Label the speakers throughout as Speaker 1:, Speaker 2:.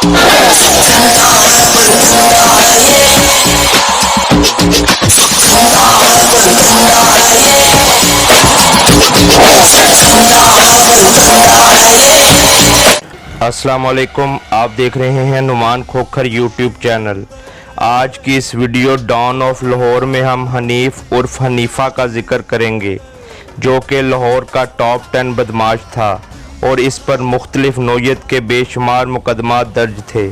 Speaker 1: अस्सलाम वालेकुम, आप देख रहे हैं नुमान खोखर यूट्यूब चैनल। आज की इस वीडियो डॉन ऑफ लाहौर में हम हनीफ उर्फ हनीफा का जिक्र करेंगे, जो कि लाहौर का टॉप 10 बदमाश था और इस पर मुख्तलिफ नौयत के बेशुमार मुकदमात दर्ज थे।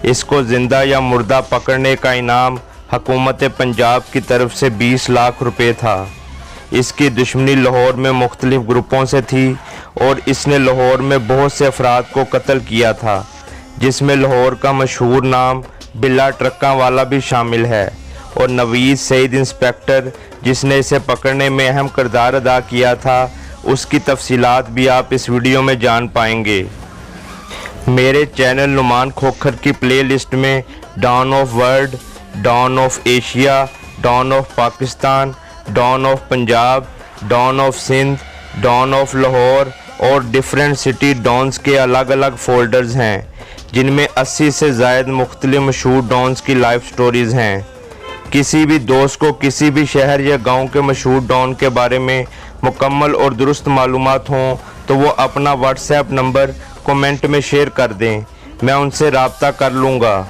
Speaker 1: इसको ज़िंदा या मुर्दा पकड़ने का इनाम हुकूमत पंजाब की तरफ से 20 लाख रुपए था। इसकी दुश्मनी लाहौर में मुख्तलिफ ग्रुपों से थी और इसने लाहौर में बहुत से अफराद को कत्ल किया था, जिसमें लाहौर का मशहूर नाम बिल्ला ट्रक्का वाला भी शामिल है और नवीद सईद इंस्पेक्टर, जिसने इसे पकड़ने में अहम किरदार अदा किया था, उसकी तफसीलात भी आप इस वीडियो में जान पाएंगे। मेरे चैनल नुमान खोखर की प्लेलिस्ट में don of world, don of Asia, don of Pakistan, don of Punjab, don of Sindh, don of Lahore और डिफरेंट सिटी डॉन्स के अलग अलग फोल्डर्स हैं, जिनमें 80 से ज़ायद मुख्तलिफ मशहूर डॉन्स की लाइफ स्टोरीज़ हैं। किसी भी दोस्त को किसी भी शहर या गांव के मशहूर डॉन के बारे में मुकम्मल और दुरुस्त मालूमात हों तो वो अपना व्हाट्सएप नंबर कमेंट में शेयर कर दें, मैं उनसे रब्ता कर लूँगा।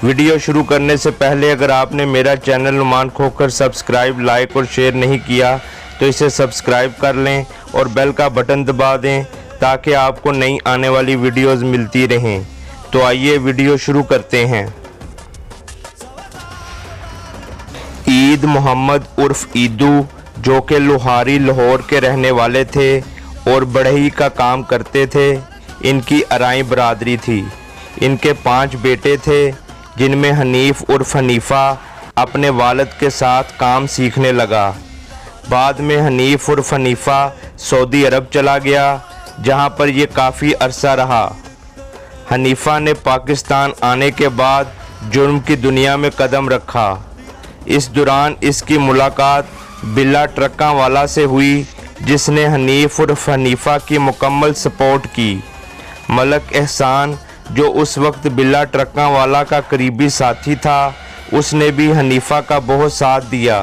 Speaker 1: वीडियो शुरू करने से पहले अगर आपने मेरा channel Numan Khokhar subscribe, like और शेयर नहीं किया तो इसे सब्सक्राइब कर लें और बेल का बटन दबा दें ताकि आपको नई आने वाली वीडियोस मिलती रहें। तो आइए वीडियो शुरू करते हैं। ईद मोहम्मद उर्फ ईदू, जो कि लोहारी लाहौर के रहने वाले थे और बढ़ई का काम करते थे, इनकी अराई बरादरी थी। इनके 5 बेटे थे, जिनमें हनीफ उर्फ हनीफा अपने वालिद के साथ काम सीखने लगा। बाद में हनीफ उर्फ हनीफा सऊदी अरब चला गया, जहां पर यह काफ़ी अरसा रहा। हनीफा ने पाकिस्तान आने के बाद जुर्म की दुनिया में कदम रखा। इस दौरान इसकी मुलाकात बिल्ला ट्रक्का वाला से हुई, जिसने हनीफ उर्फ हनीफा की मुकम्मल सपोर्ट की। मलक एहसान, जो उस वक्त बिल्ला ट्रक्का वाला का करीबी साथी था, उसने भी हनीफा का बहुत साथ दिया।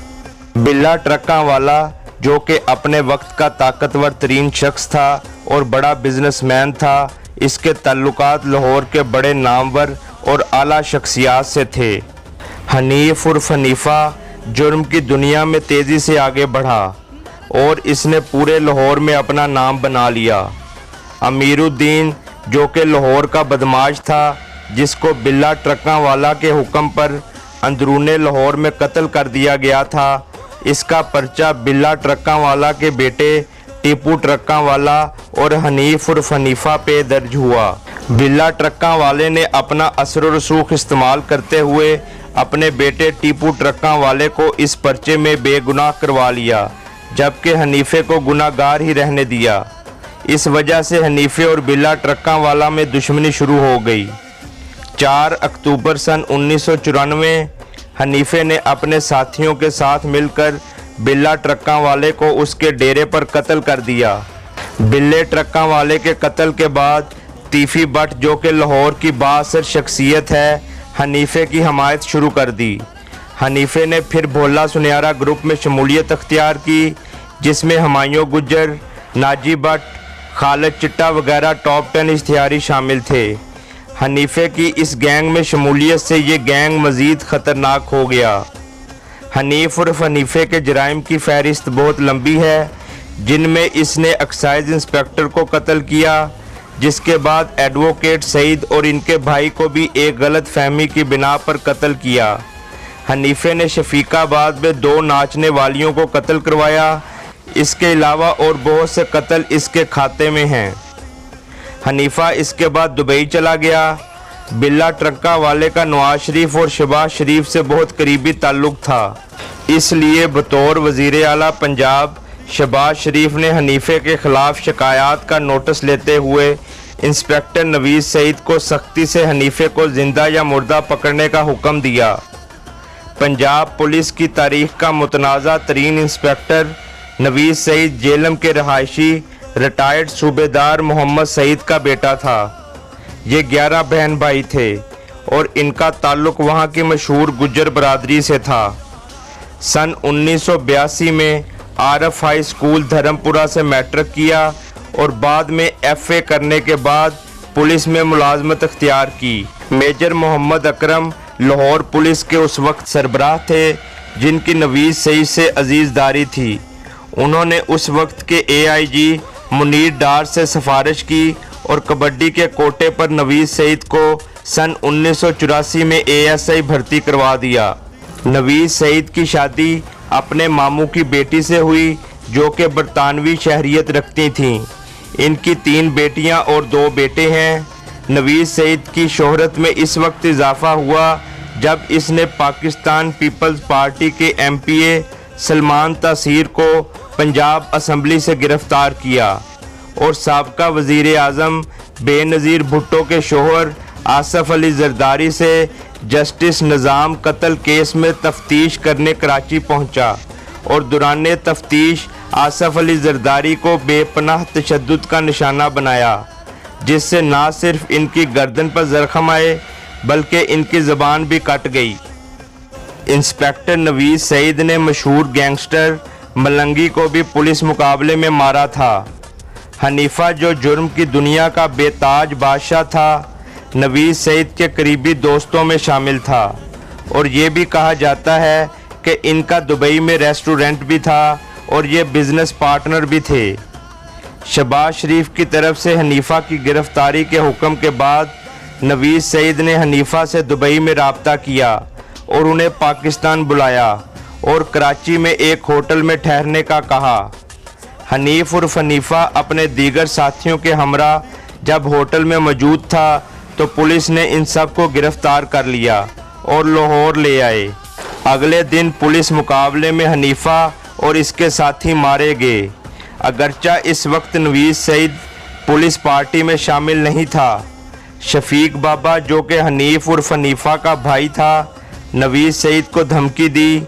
Speaker 1: बिल्ला ट्रक्का वाला, जो कि अपने वक्त का ताकतवर तरीन शख्स था और बड़ा बिजनेसमैन था, इसके ताल्लुकात लाहौर के बड़े नामवर और आला शख्सियात से थे। हनीफ उर्फ हनीफा जुर्म की दुनिया में तेज़ी से आगे बढ़ा और इसने पूरे लाहौर में अपना नाम बना लिया। अमीरुद्दीन, जो कि लाहौर का बदमाश था, जिसको बिल्ला ट्रक्का वाला के हुक्म पर अंदरूने लाहौर में कत्ल कर दिया गया था, इसका पर्चा बिल्ला ट्रक्का वाला के बेटे टीपू ट्रक्का वाला और हनीफ उर्फ हनीफा पे दर्ज हुआ। बिल्ला ट्रक्का वाले ने अपना असर और रसूख इस्तेमाल करते हुए अपने बेटे टीपू ट्रक्का वाले को इस पर्चे में बेगुनाह करवा लिया, जबकि हनीफे को गुनाहगार ही रहने दिया। इस वजह से हनीफे और बिल्ला ट्रक्का वाला में दुश्मनी शुरू हो गई। 4 अक्टूबर सन 1994 हनीफे ने अपने साथियों के साथ मिलकर बिल्ला ट्रक्का वाले को उसके डेरे पर कत्ल कर दिया। बिल्ले ट्रक्का वाले के कत्ल के बाद तीफी भट्ट, जो कि लाहौर की बाअसर शख्सियत है, हनीफे की हमायत शुरू कर दी। हनीफे ने फिर भोला सुनहरा ग्रुप में शमूलियत अख्तियार की, जिसमें हुमायूं गुज्जर, नाजी भट्ट, खालिद चिट्टा वगैरह टॉप 10 इश्तिहारी शामिल थे। हनीफे की इस गैंग में शमूलियत से ये गैंग मज़ीद ख़तरनाक हो गया। हनीफ उर्फ हनीफे के जराइम की फहरिस्त बहुत लंबी है, जिनमें इसने एक्साइज इंस्पेक्टर को कत्ल किया, जिसके बाद एडवोकेट सईद और इनके भाई को भी एक गलत फहमी की बिना पर कत्ल किया। हनीफे ने शफीकाबाद में 2 नाचने वालियों को कत्ल करवाया। इसके अलावा और बहुत से कत्ल इसके खाते में हैं। हनीफा इसके बाद दुबई चला गया। बिल्ला ट्रक्का वाले का नवाज शरीफ और शहबाज शरीफ से बहुत करीबी ताल्लुक़ था, इसलिए बतौर वज़ीर आला पंजाब शहबाज शरीफ ने हनीफे के ख़िलाफ़ शिकायत का नोटिस लेते हुए इंस्पेक्टर नवीद सईद को सख्ती से हनीफे को ज़िंदा या मुर्दा पकड़ने का हुक्म दिया। पंजाब पुलिस की तारीख़ का मुतनाज़ा तरीन इंस्पेक्टर नवीद सईद जेलम के रहायशी रिटायर्ड सूबेदार मोहम्मद सईद का बेटा था। ये 11 बहन भाई थे और इनका ताल्लुक़ वहाँ की मशहूर गुज्जर बरादरी से था। सन 1982 में आरफ हाई स्कूल धर्मपुरा से मैट्रिक किया और बाद में FA करने के बाद पुलिस में मुलाजमत अख्तियार की। मेजर मोहम्मद अकरम लाहौर पुलिस के उस वक्त सरबराह थे जिनकी नवीज़ सईद से अजीज़दारी थी। उन्होंने उस वक्त के AIG मुनीर डार से सिफारिश की और कबड्डी के कोटे पर नवीज़ सईद को सन 1984 में ASI भर्ती करवा दिया। नवीज़ सईद की शादी अपने मामू की बेटी से हुई जो कि बरतानवी शहरियत रखती थीं। इनकी 3 बेटियां और 2 बेटे हैं। नवीज़ सईद की शोहरत में इस वक्त इजाफा हुआ जब इसने पाकिस्तान पीपल्स पार्टी के MPA सलमान तासीर को पंजाब असम्बली से गिरफ्तार किया और साबका वज़ीर आज़म बेनज़ीर भुट्टो के शोहर आसफ़ अली ज़रदारी से जस्टिस निज़ाम कत्ल केस में तफ्तीश करने कराची पहुंचा और दौरान तफ्तीश आसफ़ अली ज़रदारी को बेपनाह तशद्दुद का निशाना बनाया, जिससे ना सिर्फ इनकी गर्दन पर ज़ख्म आए बल्कि इनकी ज़बान भी कट गई। इंस्पेक्टर नवीज़ सईद ने मशहूर गैंगस्टर मलंगी को भी पुलिस मुकाबले में मारा था। हनीफा जो जुर्म की दुनिया का बेताज बादशाह था, नवीज़ सईद के करीबी दोस्तों में शामिल था और ये भी कहा जाता है कि इनका दुबई में रेस्टोरेंट भी था और ये बिज़नेस पार्टनर भी थे। शहबाज शरीफ की तरफ से हनीफा की गिरफ्तारी के हुक्म के बाद नवीज़ सईद ने हनीफा से दुबई में राब्ता किया और उन्हें पाकिस्तान बुलाया और कराची में एक होटल में ठहरने का कहा। हनीफ उर्फ हनीफा अपने दीगर साथियों के हमरा जब होटल में मौजूद था तो पुलिस ने इन सब को गिरफ्तार कर लिया और लाहौर ले आए। अगले दिन पुलिस मुकाबले में हनीफा और इसके साथी मारे गए। अगरचा इस वक्त नवीज़ सईद पुलिस पार्टी में शामिल नहीं था। शफीक बाबा जो कि हनीफ उर्फ हनीफा का भाई था, नवीज़ सईद को धमकी दी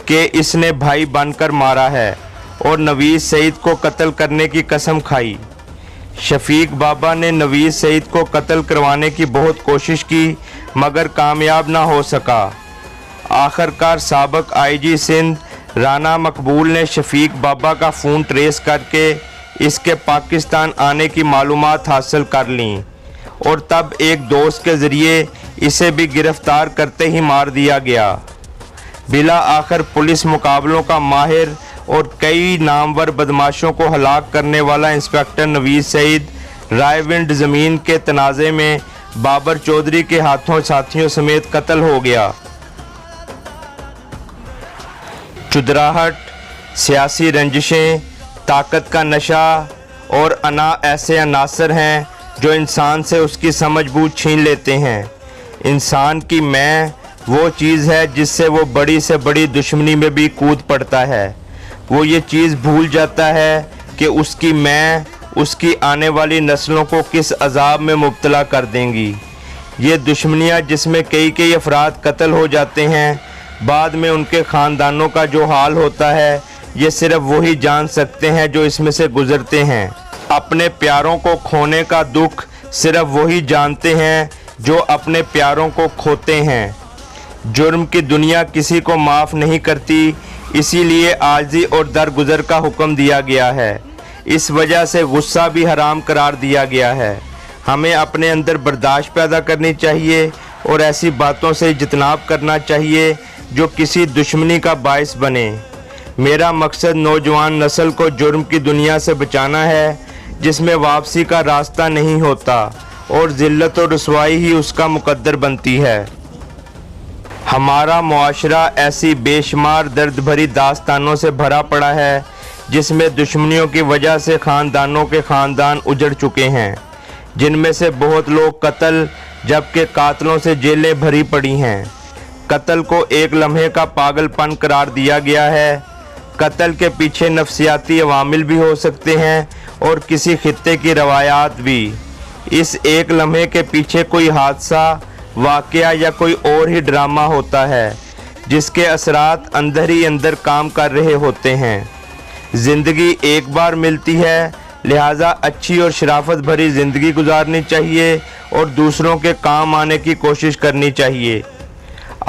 Speaker 1: कि इसने भाई बनकर मारा है और नवीज़ सईद को कत्ल करने की कसम खाई। शफीक बाबा ने नवीज़ सईद को कत्ल करवाने की बहुत कोशिश की मगर कामयाब ना हो सका। आखिरकार साबिक IG सिंध राना मकबूल ने शफीक बाबा का फ़ोन ट्रेस करके इसके पाकिस्तान आने की मालूमात हासिल कर लीं और तब एक दोस्त के ज़रिए इसे भी गिरफ़्तार करते ही मार दिया गया। बिला आखिर पुलिस मुकाबलों का माहिर और कई नामवर बदमाशों को हलाक करने वाला इंस्पेक्टर नवीज़ सईद रायविंड ज़मीन के तनाज़े में बाबर चौधरी के हाथों साथियों समेत कत्ल हो गया। चुदराहट, सियासी रंजिशें, ताकत का नशा और अना ऐसे अनासर हैं जो इंसान से उसकी समझ बूझ छीन लेते हैं। इंसान की मैं वो चीज़ है जिससे वो बड़ी से बड़ी दुश्मनी में भी कूद पड़ता है। वो ये चीज़ भूल जाता है कि उसकी मैं उसकी आने वाली नस्लों को किस अजाब में मुब्तला कर देंगी। ये दुश्मनियाँ जिसमें कई अफराद कत्ल हो जाते हैं, बाद में उनके ख़ानदानों का जो हाल होता है ये सिर्फ वही जान सकते हैं जो इसमें से गुज़रते हैं। अपने प्यारों को खोने का दुख सिर्फ वही जानते हैं जो अपने प्यारों को खोते हैं। जुर्म की दुनिया किसी को माफ़ नहीं करती, इसीलिए आजी और दरगुजर का हुक्म दिया गया है। इस वजह से गुस्सा भी हराम करार दिया गया है। हमें अपने अंदर बर्दाश्त पैदा करनी चाहिए और ऐसी बातों से इज्तनाब करना चाहिए जो किसी दुश्मनी का बायस बने। मेरा मकसद नौजवान नस्ल को जुर्म की दुनिया से बचाना है जिसमें वापसी का रास्ता नहीं होता और ज़िल्लत और रुसवाई ही उसका मुकद्दर बनती है। हमारा मुआशरा ऐसी बेशुमार दर्द भरी दास्तानों से भरा पड़ा है जिसमें दुश्मनियों की वजह से ख़ानदानों के ख़ानदान उजड़ चुके हैं, जिनमें से बहुत लोग कत्ल जबकि कातलों से जेलें भरी पड़ी हैं। कत्ल को एक लम्हे का पागलपन करार दिया गया है। कत्ल के पीछे नफ्सियाती अवामिल भी हो सकते हैं और किसी खित्ते की रवायात भी। इस एक लम्हे के पीछे कोई हादसा, वाक़या या कोई और ही ड्रामा होता है जिसके असरात अंदर ही अंदर काम कर रहे होते हैं। ज़िंदगी एक बार मिलती है, लिहाजा अच्छी और शराफत भरी ज़िंदगी गुजारनी चाहिए और दूसरों के काम आने की कोशिश करनी चाहिए।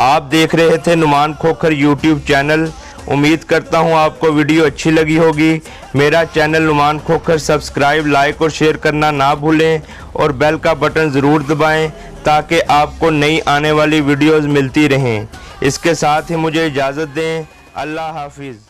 Speaker 1: आप देख रहे थे नुमान खोखर यूट्यूब चैनल। उम्मीद करता हूं आपको वीडियो अच्छी लगी होगी। मेरा channel Numan Khokhar subscribe, like और शेयर करना ना भूलें और बेल का बटन ज़रूर दबाएं ताकि आपको नई आने वाली वीडियोज़ मिलती रहें। इसके साथ ही मुझे इजाज़त दें। अल्लाह हाफिज़।